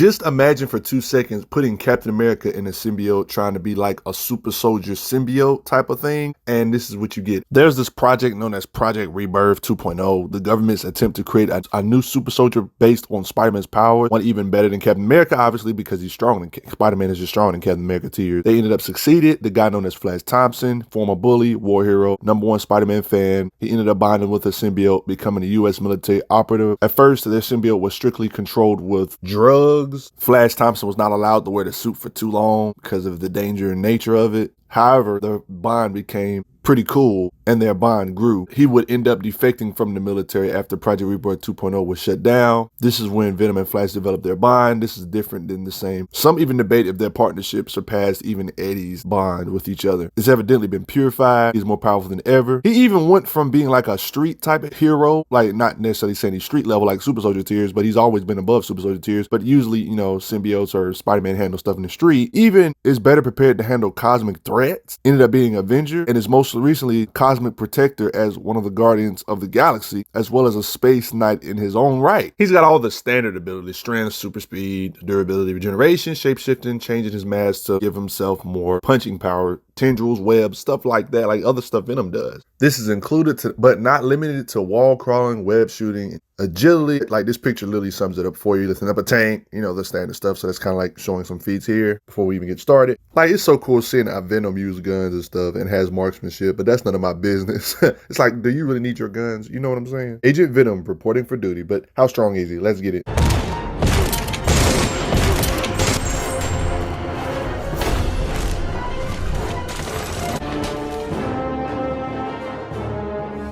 Just imagine for 2 seconds putting Captain America in a symbiote trying to be like a super soldier symbiote type of thing, and this is what you get. There's this project known as Project Rebirth 2.0, the government's attempt to create a new super soldier based on Spider-Man's power, one even better than Captain America, obviously, because he's strong. Spider-Man is just strong than Captain America tier. They ended up succeeded. The guy known as Flash Thompson, former bully, war hero, #1 Spider-Man fan, he ended up bonding with a symbiote, becoming a U.S. military operative. At first, their symbiote was strictly controlled with drugs. Flash Thompson was not allowed to wear the suit for too long because of the danger and nature of it. However, the bond became pretty cool and their bond grew. He would end up defecting from the military after Project Rebirth 2.0 was shut down. This is when Venom and Flash developed their bond. This is different than the same. Some even debate if their partnership surpassed even Eddie's bond with each other. It's evidently been purified. He's more powerful than ever. He even went from being like a street type of hero, like not necessarily saying he's street level like Super Soldier tiers, but he's always been above Super Soldier tiers. But usually, you know, symbiotes or Spider-Man handle stuff in the street. Even is better prepared to handle cosmic threats. Ended up being Avenger and is most recently Cosmic Protector as one of the Guardians of the Galaxy, as well as a Space Knight in his own right. He's got all the standard abilities: strength, super speed, durability, regeneration, shapeshifting, changing his mask to give himself more punching power, tendrils, webs, stuff like that, like other stuff Venom does. This is included to, but not limited to, wall crawling, web shooting, agility. Like this picture literally sums it up for you. Lifting up a tank, you know, the standard stuff. So that's kind of like showing some feats here before we even get started. Like, it's so cool seeing how Venom use guns and stuff and has marksmanship, but that's none of my business. It's like, do you really need your guns? You know what I'm saying? Agent Venom reporting for duty, but how strong is he? Let's get it.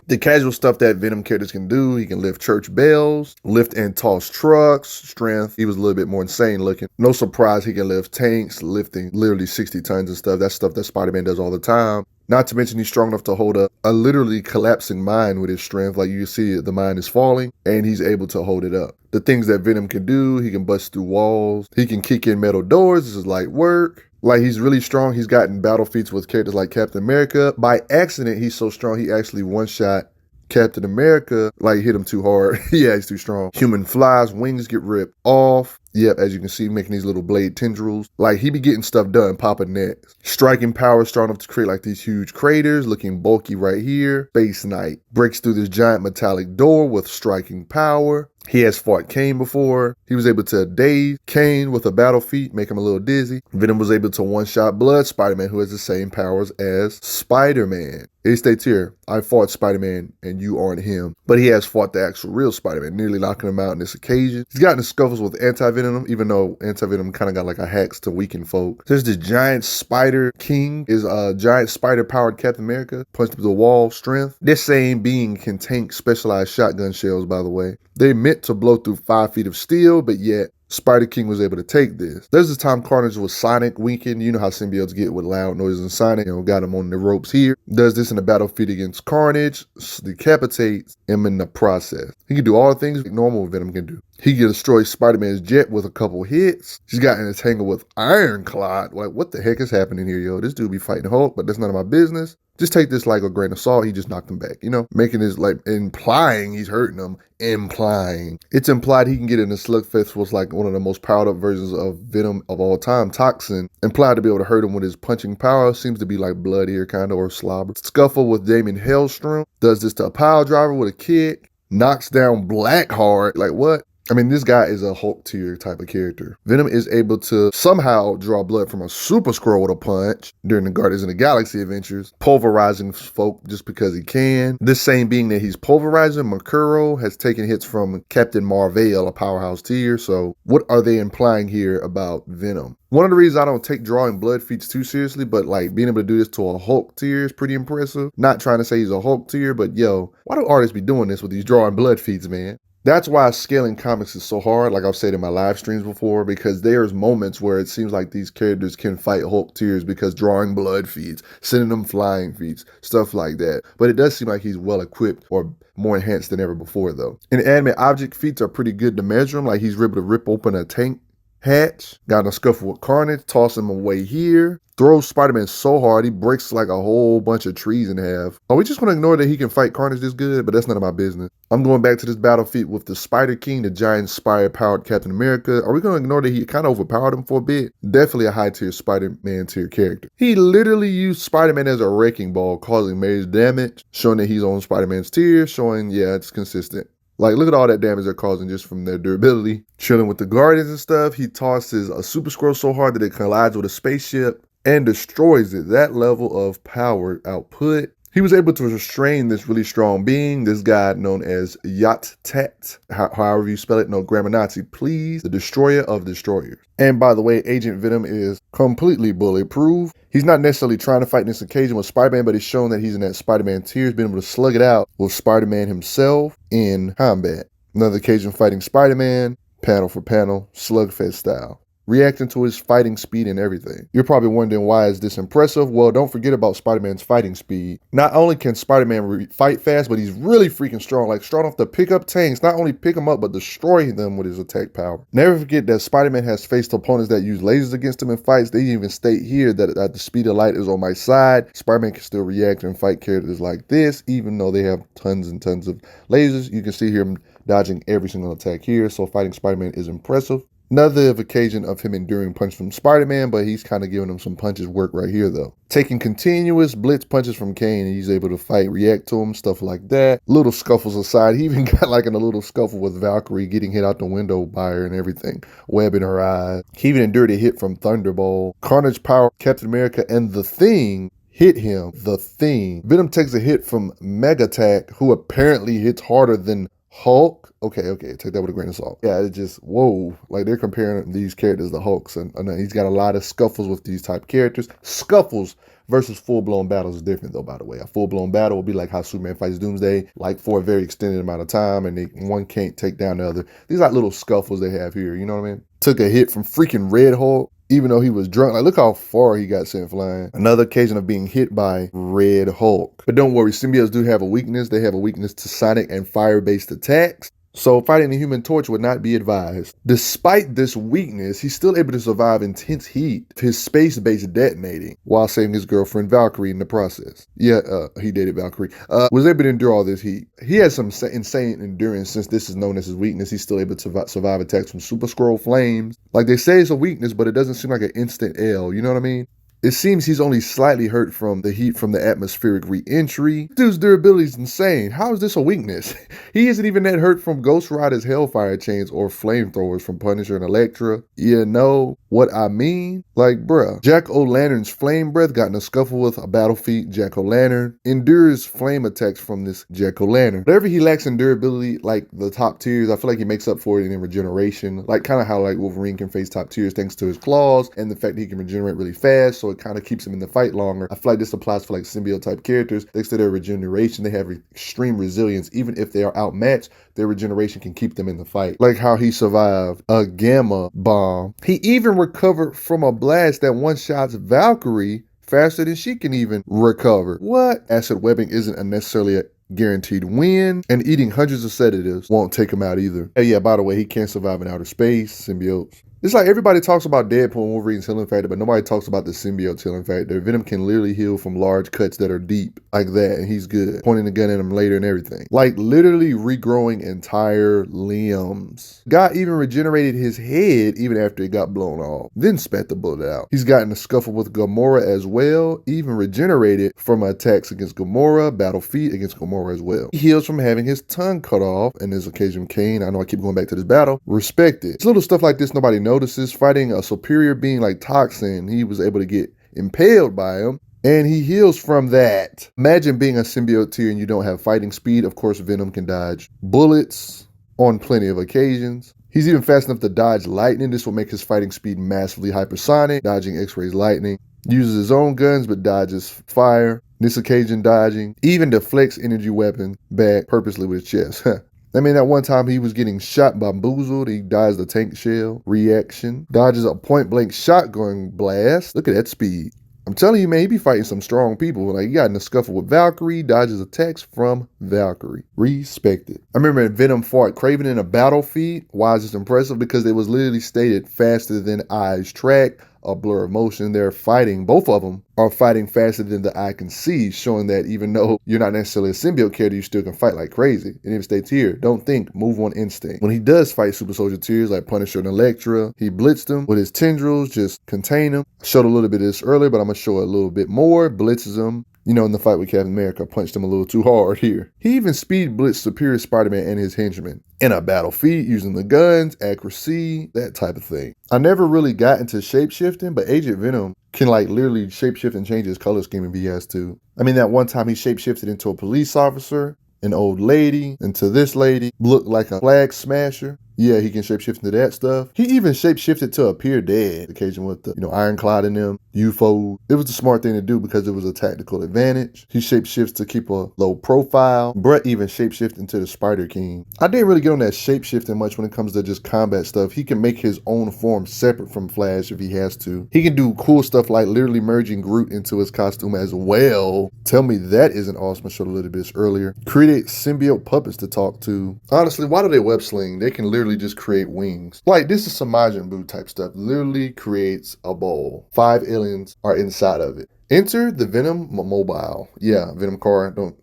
The casual stuff that Venom characters can do: he can lift church bells, lift and toss trucks, strength. He was a little bit more insane looking. No surprise he can lift tanks, lifting literally 60 tons and stuff. That's stuff that Spider-Man does all the time. Not to mention he's strong enough to hold a literally collapsing mine with his strength. Like you see the mine is falling and he's able to hold it up. The things that Venom can do: he can bust through walls, he can kick in metal doors. This is light work. Like, he's really strong. He's gotten battle feats with characters like Captain America. By accident, he's so strong, he actually one-shot Captain America, like hit him too hard. Yeah, he's too strong. Human flies, wings get ripped off. Yep, as you can see, making these little blade tendrils. Like, he be getting stuff done, popping necks. Striking power strong enough to create like these huge craters, looking bulky right here. Space Knight breaks through this giant metallic door with striking power. He has fought Kane before. He was able to daze Kane with a battle feat, make him a little dizzy. Venom was able to one-shot Blood Spider-Man, who has the same powers as Spider-Man. It states here, I fought Spider-Man and you aren't him. But he has fought the actual real Spider-Man, nearly knocking him out on this occasion. He's gotten in scuffles with Anti-Venom, even though Anti-Venom kind of got like a hacks to weaken folk. There's this giant Spider King, is a giant spider-powered Captain America, punched through the wall, strength. This same being can tank specialized shotgun shells, by the way. They meant to blow through 5 feet of steel, but yet Spider King was able to take this. There's this time Carnage was Sonic weakened. You know how symbiotes get with loud noises and Sonic. You know, got him on the ropes here. Does this in a battlefield against Carnage, decapitates him in the process. He can do all the things normal Venom can do. He can destroy Spider-Man's jet with a couple hits. He's gotten in a tangle with Ironclad. Like, what the heck is happening here, yo? This dude be fighting Hulk, but that's none of my business. Just take this like a grain of salt. He just knocked him back, you know? Making this like implying he's hurting him. Implying. It's implied he can get in the Slugfest, was like one of the most powered up versions of Venom of all time, Thompson. Implied to be able to hurt him with his punching power. Seems to be like blood here, kind of, or slobber. Scuffle with Damien Hellstrom. Does this to a pile driver with a kick. Knocks down Blackheart. Like, what? I mean, this guy is a Hulk tier type of character. Venom is able to somehow draw blood from a Super Skrull with a punch during the Guardians of the Galaxy adventures, pulverizing folk just because he can. This same being that he's pulverizing, Mercuro has taken hits from Captain Marvel, a powerhouse tier. So what are they implying here about Venom? One of the reasons I don't take drawing blood feats too seriously, but like being able to do this to a Hulk tier is pretty impressive. Not trying to say he's a Hulk tier, but yo, why do artists be doing this with these drawing blood feats, man? That's why scaling comics is so hard, like I've said in my live streams before, because there's moments where it seems like these characters can fight Hulk tiers because drawing blood feeds, sending them flying feeds, stuff like that. But it does seem like he's well equipped or more enhanced than ever before, though. Inanimate object feats are pretty good to measure him, like he's able to rip open a tank Hatch got in a scuffle with Carnage, toss him away here. Throws Spider-Man so hard, he breaks like a whole bunch of trees in half. Are we just going to ignore that he can fight Carnage this good? But that's none of my business. I'm going back to this battlefield with the Spider King, the giant spider-powered Captain America. Are we going to ignore that he kind of overpowered him for a bit? Definitely a high-tier Spider-Man tier character. He literally used Spider-Man as a wrecking ball, causing major damage, showing that he's on Spider-Man's tier, showing, yeah, it's consistent. Like, look at all that damage they're causing just from their durability. Chilling with the Guardians and stuff. He tosses a Super Skrull so hard that it collides with a spaceship and destroys it. That level of power output. He was able to restrain this really strong being, this guy known as Yacht-Tat, however you spell it, no grammar Nazi, please, the destroyer of destroyers. And by the way, Agent Venom is completely bulletproof. He's not necessarily trying to fight in this occasion with Spider-Man, but it's shown that he's in that Spider-Man tier. He's been able to slug it out with Spider-Man himself in combat. Another occasion fighting Spider-Man, panel for panel, slugfest style, reacting to his fighting speed and everything. You're probably wondering, why is this impressive? Well, don't forget about Spider-Man's fighting speed. Not only can Spider-Man fight fast, but he's really freaking strong. Like, strong enough to pick up tanks, not only pick them up, but destroy them with his attack power. Never forget that Spider-Man has faced opponents that use lasers against him in fights. They even state here that at the speed of light is on my side. Spider-Man can still react and fight characters like this, even though they have tons and tons of lasers. You can see him dodging every single attack here, so fighting Spider-Man is impressive. Another occasion of him enduring punch from Spider-Man, but he's kind of giving him some punches work right here, though. Taking continuous blitz punches from Kane, and he's able to fight, react to him, stuff like that. Little scuffles aside, he even got like in a little scuffle with Valkyrie, getting hit out the window by her and everything, webbing her eyes. He even endured a hit from Thunderbolt. Carnage power, Captain America, and The Thing hit him. The Thing. Venom takes a hit from Megatech, who apparently hits harder than Hulk. Okay, take that with a grain of salt. Yeah, it just, whoa. Like, they're comparing these characters to Hulks, and he's got a lot of scuffles with these type characters. Scuffles versus full-blown battles is different, though, by the way. A full-blown battle will be like how Superman fights Doomsday, like for a very extended amount of time, and one can't take down the other. These are like little scuffles they have here, you know what I mean? Took a hit from freaking Red Hulk, even though he was drunk. Like, look how far he got sent flying. Another occasion of being hit by Red Hulk. But don't worry, symbiotes do have a weakness. They have a weakness to sonic and fire-based attacks. So fighting the Human Torch would not be advised. Despite this weakness, he's still able to survive intense heat, his space base detonating, while saving his girlfriend Valkyrie in the process. Yeah, he dated Valkyrie. Was able to endure all this heat. He has some insane endurance. Since this is known as his weakness, he's still able to survive attacks from Super Skrull flames. Like, they say it's a weakness, but it doesn't seem like an instant L, you know what I mean? It seems he's only slightly hurt from the heat from the atmospheric re-entry. Dude's durability is insane. How is this a weakness? He isn't even that hurt from Ghost Rider's Hellfire chains or flamethrowers from Punisher and Elektra. You know what I mean? Like, bruh. Jack-O-Lantern's flame breath got in a scuffle with a battlefield Jack-O-Lantern. Endures flame attacks from this Jack-O-Lantern. Whatever he lacks in durability, like the top tiers, I feel like he makes up for it in regeneration. Like, kind of how like Wolverine can face top tiers thanks to his claws and the fact that he can regenerate really fast, so it kind of keeps him in the fight longer. I feel like this applies for like symbiote type characters. Thanks to their regeneration, they have extreme resilience. Even if they are outmatched, their regeneration can keep them in the fight. Like how he survived a gamma bomb. He even recovered from a blast that one-shots Valkyrie faster than she can even recover. What? Acid webbing isn't necessarily a guaranteed win, and eating hundreds of sedatives won't take him out either. And yeah, by the way, he can't survive in outer space. Symbiotes. It's like everybody talks about Deadpool and Wolverine's healing factor, but nobody talks about the symbiote's healing factor. Venom can literally heal from large cuts that are deep like that, and he's good. Pointing the gun at him later and everything. Like literally regrowing entire limbs. Guy even regenerated his head even after it got blown off, then spat the bullet out. He's gotten a scuffle with Gamora as well, even regenerated from attacks against Gamora, battle feat against Gamora as well. He heals from having his tongue cut off, and this occasion Kane, I know I keep going back to this battle, respect it. It's little stuff like this nobody notices. Fighting a superior being like Thompson, he was able to get impaled by him, and he heals from that. Imagine being a symbiote tier and you don't have fighting speed. Of course, Venom can dodge bullets on plenty of occasions. He's even fast enough to dodge lightning. This will make his fighting speed massively hypersonic, dodging X-rays lightning. Uses his own guns but dodges fire. This occasion dodging. Even deflects energy weapon back purposely with his chest. I mean, at one time he was getting shot bamboozled. He dodges the tank shell reaction. Dodges a point-blank shotgun blast. Look at that speed. I'm telling you, man, he be fighting some strong people. Like, he got in a scuffle with Valkyrie, dodges attacks from Valkyrie. Respect it. I remember Venom fought Kraven in a battle feat. Why is this impressive? Because it was literally stated faster than eyes track, a blur of motion. They're fighting, both of them are fighting faster than the eye can see, showing that even though you're not necessarily a symbiote character, you still can fight like crazy. And if it states here, don't think, move on instinct. When he does fight Super Soldier Tears like Punisher and Elektra, he blitzed them with his tendrils, just contain them. I showed a little bit of this earlier, but I'm going to show a little bit more. Blitzes them. You know, in the fight with Captain America, punched him a little too hard here. He even speed blitzed Superior Spider-Man and his henchmen in a battle feat using the guns, accuracy, that type of thing. I never really got into shape-shifting, but Agent Venom can like literally shape-shift and change his color scheme if he has to. I mean, that one time he shape-shifted into a police officer, an old lady, into this lady, looked like a flag smasher. Yeah, he can shapeshift into that stuff. He even shapeshifted to appear dead, occasion with the, Ironclad in them, UFO. It was the smart thing to do because it was a tactical advantage. He shapeshifts to keep a low profile. Brett even shapeshifted into the Spider King. I didn't really get on that shapeshifting much when it comes to just combat stuff. He can make his own form separate from Flash if he has to. He can do cool stuff like literally merging Groot into his costume as well. Tell me that isn't awesome. I showed a little bit earlier. Create symbiote puppets to talk to. Honestly, why do they web sling? They can literally just create wings. Like, this is some Majin Buu type stuff. Literally creates a bowl. 5 aliens are inside of it. Enter the Venom mobile. Yeah, Venom car. Don't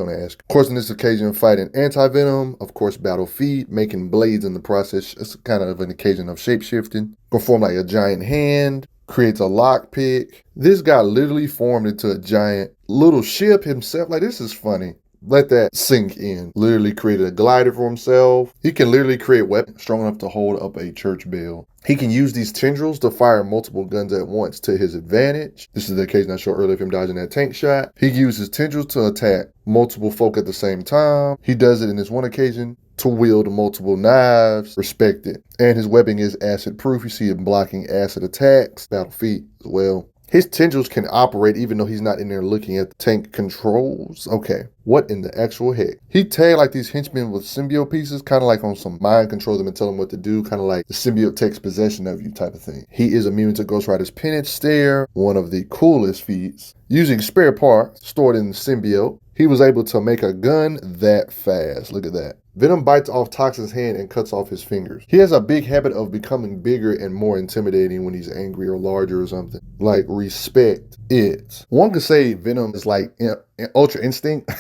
ask. Of course, in this occasion, fighting Anti-Venom. Of course, battle feat, making blades in the process. It's kind of an occasion of shapeshifting. Perform like a giant hand. Creates a lockpick. This guy literally formed into a giant little ship himself. Like, this is funny. Let that sink in. Literally created a glider for himself. He can literally create weapons strong enough to hold up a church bell. He can use these tendrils to fire multiple guns at once to his advantage. This is the occasion I showed earlier of him dodging that tank shot. He uses tendrils to attack multiple folk at the same time. He does it in this one occasion to wield multiple knives. Respect it. And his webbing is acid proof. You see him blocking acid attacks. Battle feat as well. His tendrils can operate even though he's not in there looking at the tank controls. Okay, what in the actual heck? He tagged like these henchmen with symbiote pieces, kind of like on some mind control them and tell them what to do, kind of like the symbiote takes possession of you type of thing. He is immune to Ghost Rider's penance stare, one of the coolest feats. Using spare parts stored in the symbiote, he was able to make a gun that fast. Look at that. Venom bites off Toxin's hand and cuts off his fingers. He has a big habit of becoming bigger and more intimidating when he's angry or larger or something. Like, respect it. One could say Venom is like Ultra Instinct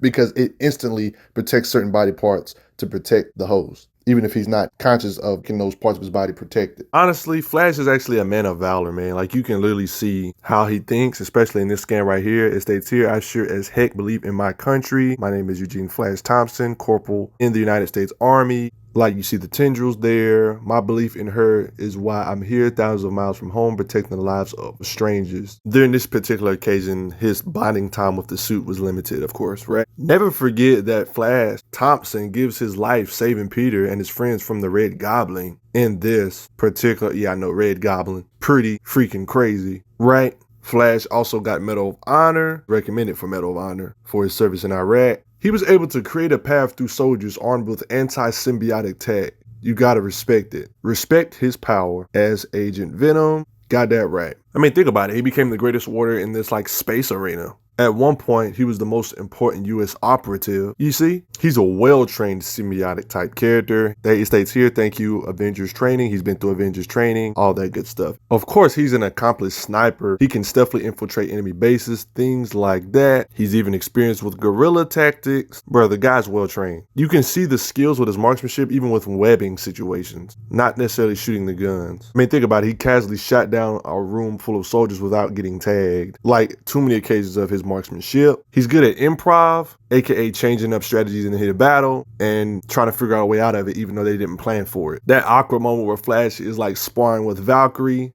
because it instantly protects certain body parts to protect the host, even if he's not conscious of getting those parts of his body protected. Honestly, Flash is actually a man of valor, man. Like, you can literally see how he thinks, especially in this scan right here. It states here, I sure as heck believe in my country. My name is Eugene Flash Thompson, corporal in the United States Army. Like, you see the tendrils there. My belief in her is why I'm here thousands of miles from home protecting the lives of strangers. During this particular occasion, his bonding time with the suit was limited, of course, right? Never forget that Flash Thompson gives his life saving Peter and his friends from the Red Goblin. In this particular, yeah, I know, Red Goblin. Pretty freaking crazy, right? Flash also got Medal of Honor, recommended for Medal of Honor for his service in Iraq. He was able to create a path through soldiers armed with anti-symbiotic tech. You gotta respect it. Respect his power as Agent Venom. Got that right. I mean, think about it. He became the greatest warrior in this like space arena. At one point, he was the most important U.S. operative. You see, he's a well-trained symbiotic type character. It states here, thank you, Avengers training. He's been through Avengers training, all that good stuff. Of course, he's an accomplished sniper. He can stealthily infiltrate enemy bases, things like that. He's even experienced with guerrilla tactics. Bro, the guy's well-trained. You can see the skills with his marksmanship, even with webbing situations, not necessarily shooting the guns. I mean, think about it. He casually shot down a room full of soldiers without getting tagged. Like, too many occasions of his marksmanship. He's good at improv, aka changing up strategies in the heat of battle and trying to figure out a way out of it even though they didn't plan for it. That awkward moment where Flash is like sparring with Valkyrie.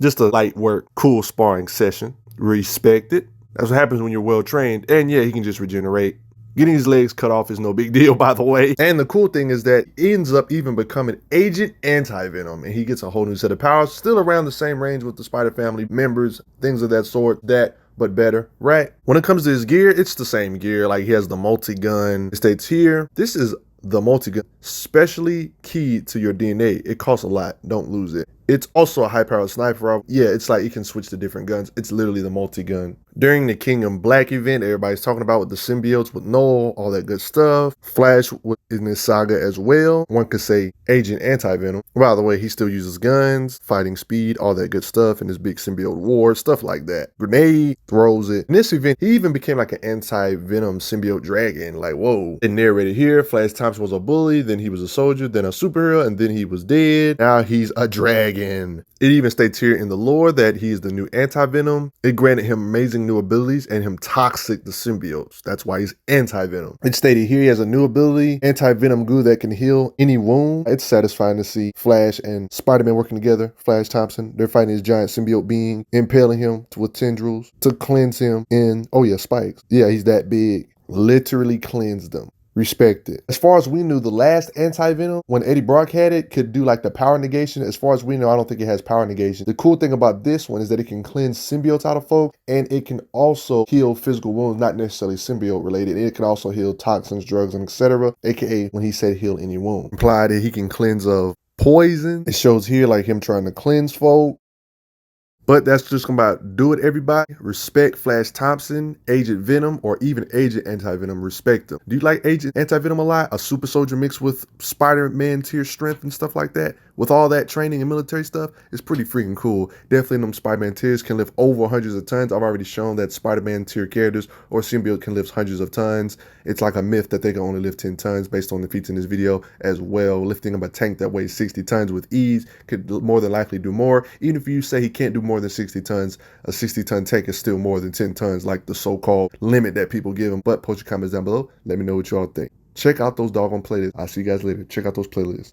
Just a light work, cool sparring session. Respect it. That's what happens when you're well trained. And yeah, he can just regenerate. Getting his legs cut off is no big deal, by the way. And the cool thing is that he ends up even becoming Agent Anti-Venom, and he gets a whole new set of powers, still around the same range with the Spider family members, things of that sort, but better, right? When it comes to his gear, it's the same gear. Like, he has the multi-gun. It states here, this is the multi-gun, specially keyed to your DNA. It costs a lot. Don't lose it. It's also a high-powered sniper rifle. Yeah, it's like you can switch to different guns. It's literally the multi-gun. During the Kingdom Black event, everybody's talking about with the symbiotes, with Noel, all that good stuff. Flash was in this saga as well. One could say Agent Anti-Venom. By the way, he still uses guns, fighting speed, all that good stuff in this big symbiote war, stuff like that. Grenade, throws it. In this event, he even became like an Anti-Venom symbiote dragon. Like, whoa. It narrated here, Flash Thompson was a bully, then he was a soldier, then a superhero, and then he was dead. Now he's a dragon. It even states here in the lore that he is the new Anti-Venom. It granted him amazing new abilities and him toxic the symbiotes. That's why he's Anti-Venom. It stated here he has a new ability, Anti-Venom goo that can heal any wound. It's satisfying to see Flash and Spider-Man working together. Flash Thompson, they're fighting this giant symbiote being, impaling him with tendrils to cleanse him in, oh yeah, spikes. Yeah, he's that big. Literally cleansed them. Respect it. As far as we knew, the last Anti-Venom, when Eddie Brock had it, could do like the power negation. As far as we know, I don't think it has power negation. The cool thing about this one is that it can cleanse symbiotes out of folk, and it can also heal physical wounds, not necessarily symbiote related. It can also heal toxins, drugs, and etc. AKA when he said heal any wound. Implied that he can cleanse of poison. It shows here like him trying to cleanse folk. But that's just about do it, everybody. Respect Flash Thompson, Agent Venom, or even Agent Anti-Venom. Respect them. Do you like Agent Anti-Venom a lot? A super soldier mixed with Spider-Man tier strength and stuff like that? With all that training and military stuff, it's pretty freaking cool. Definitely them Spider-Man tiers can lift over hundreds of tons. I've already shown that Spider-Man tier characters or symbiote can lift hundreds of tons. It's like a myth that they can only lift 10 tons based on the feats in this video as well. Lifting up a tank that weighs 60 tons with ease could more than likely do more. Even if you say he can't do more than 60 tons, a 60-ton tank is still more than 10 tons, like the so-called limit that people give him. But post your comments down below. Let me know what y'all think. Check out those doggone playlists. I'll see you guys later. Check out those playlists.